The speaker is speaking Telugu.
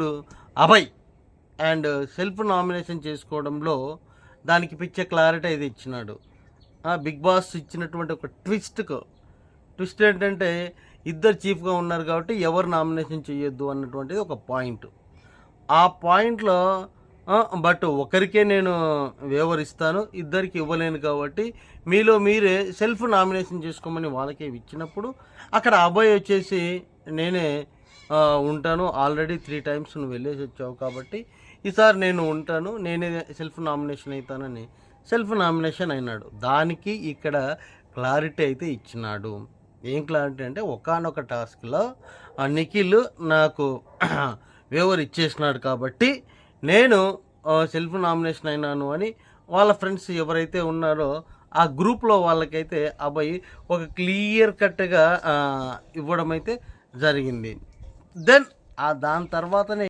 ఇప్పుడు అభయ్ అండ్ సెల్ఫ్ నామినేషన్ చేసుకోవడంలో దానికి పిచ్చే క్లారిటీ అయితే ఇచ్చినాడు. బిగ్ బాస్ ఇచ్చినటువంటి ఒక ట్విస్ట్ ఏంటంటే ఇద్దరు చీఫ్గా ఉన్నారు కాబట్టి ఎవరు నామినేషన్ చేయొద్దు అన్నటువంటిది ఒక పాయింట్. ఆ పాయింట్లో బట్ ఒకరికే నేను వివరిస్తాను, ఇద్దరికి ఇవ్వలేను కాబట్టి మీలో మీరే సెల్ఫ్ నామినేషన్ చేసుకోమని వాళ్ళకే ఇచ్చినప్పుడు అక్కడ అభయ్ వచ్చేసి నేనే ఉంటాను, ఆల్రెడీ 3 times నువ్వు వెళ్ళేసి వచ్చావు కాబట్టి ఈసారి నేను ఉంటాను, నేనే సెల్ఫ్ నామినేషన్ అవుతానని సెల్ఫ్ నామినేషన్ అయినాడు. దానికి ఇక్కడ క్లారిటీ అయితే ఇచ్చినాడు. ఏం క్లారిటీ అంటే ఒకానొక టాస్క్లో నిఖిల్ నాకు వేవర్ ఇచ్చేసినాడు కాబట్టి నేను సెల్ఫ్ నామినేషన్ అయినాను అని వాళ్ళ ఫ్రెండ్స్ ఎవరైతే ఉన్నారో ఆ గ్రూప్లో వాళ్ళకైతే అబ్బాయి ఒక క్లియర్ కట్గా ఇవ్వడం అయితే జరిగింది. దెన్ దాని తర్వాతనే